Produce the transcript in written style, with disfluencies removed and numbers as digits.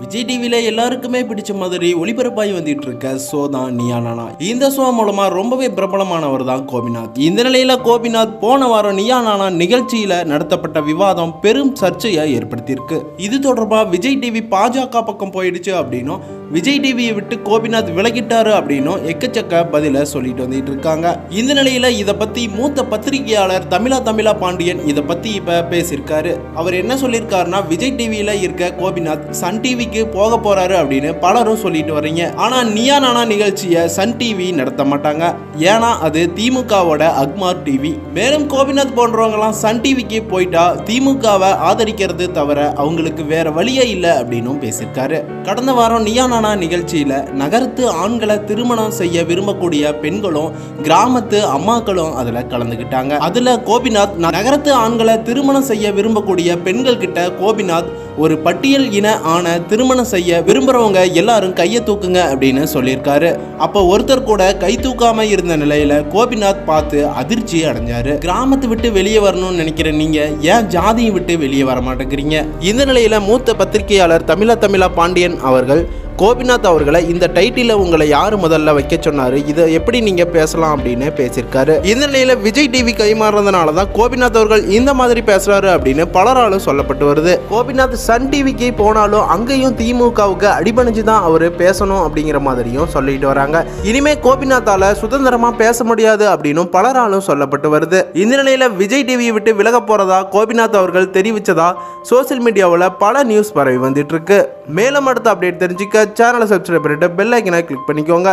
விஜய் டிவில எல்லாருக்குமே பிடிச்ச மாதிரி ஒளிபரப்பாகி வந்துட்டு இருக்க ஷோ தான் நீயா நானா. இந்த ஷோ மூலமா ரொம்பவே பிரபலமானவர் தான் கோபிநாத். இந்த நிலையில கோபிநாத் போன வாரம் நீயா நானா நிகழ்ச்சியில நடத்தப்பட்ட விவாதம் பெரும் சர்ச்சையை ஏற்படுத்தியிருக்கு. இது தொடர்பா விஜய் டிவி பாஜக பக்கம் போயிடுச்சு அப்படின்னும் விஜய் டிவியை விட்டு கோபிநாத் விலகிட்டாரு அப்படின்னும் எக்கச்சக்க பதில சொல்லிட்டு வந்துட்டு இருக்காங்க. இந்த நிலையில இதை பத்தி மூத்த பத்திரிகையாளர் தமிழா பாண்டியன் இதை பத்தி இப்ப பேசியிருக்காரு. அவர் என்ன சொல்லியிருக்காருன்னா, விஜய் டிவியில இருக்க கோபிநாத் சன் டிவிக்கு போக போறாரு அப்படின்னு பலரும் சொல்லிட்டு வரீங்க. ஆனா நீயா நானா நிகழ்ச்சியை சன் டிவி நடத்த மாட்டாங்க. ஏன்னா அது திமுகவோட அக்மார் டிவி. மேலும் கோபிநாத் போன்றவங்கலாம் சன் டிவிக்கு போயிட்டா திமுகவை ஆதரிக்கிறது தவிர அவங்களுக்கு வேற வழியே இல்லை அப்படின்னு பேசியிருக்காரு. கடந்த வாரம் நீயா நானா நிகழ்ச்சியில நகரத்து ஆண்களை திருமணம் செய்ய விரும்பக்கூடிய பெண்களும் கிராமத்து அம்மாக்களும் அதுல கலந்துகிட்டாங்க. அதுல கோபிநாத் நகரத்து ஆண்களை திருமணம் செய்ய விரும்பக்கூடிய பெண்கள் கிட்ட கோபிநாத் ஒரு பட்டியல் இன ஆன திருமணம் செய்ய விரும்புறவங்க எல்லாரும் கையை தூக்குங்க அப்படின்னு சொல்லியிருக்காரு. அப்போ ஒருத்தர் கூட கை தூக்காம இருந்த நிலையில கோபிநாத் பார்த்து அதிர்ச்சி அடைஞ்சாரு. கிராமத்தை விட்டு வெளியே வரணும்னு நினைக்கிற நீங்க ஏன் ஜாதியை விட்டு வெளியே வர மாட்டேங்கிறீங்க? இந்த நிலையில மூத்த பத்திரிகையாளர் தமிழா பாண்டியன் அவர்கள் கோபிநாத் அவர்களை இந்த டைட்டில உங்களை யாரு முதல்ல வைக்க சொன்னாரு, இதை எப்படி நீங்க பேசலாம் அப்படின்னு பேசியிருக்காரு. இந்த நிலையில விஜய் டிவி கைமாறதுனால தான் கோபிநாத் அவர்கள் இந்த மாதிரி பேசுறாரு அப்படின்னு பலராலும் சொல்லப்பட்டு வருது. கோபிநாத் சன் டிவிக்கு போனாலும் அங்கேயும் திமுகவுக்கு அடிபணிஞ்சு தான் அவரு பேசணும் அப்படிங்கிற மாதிரியும் சொல்லிட்டு வராங்க. இனிமே கோபிநாத்தால சுதந்திரமா பேச முடியாது அப்படின்னு பலராலும் சொல்லப்பட்டு வருது. இந்த நிலையில விஜய் டிவியை விட்டு விலக போறதா கோபிநாத் அவர்கள் தெரிவிச்சதா சோசியல் மீடியாவில் பல நியூஸ் பரவி வந்துட்டு இருக்கு. மேலும் அடுத்த அப்டேட் தெரிஞ்சுக்க சேனலை சப்ஸ்கிரைப் பண்ணிட்டு பெல் ஐக்கனை கிளிக் பண்ணிக்கோங்க.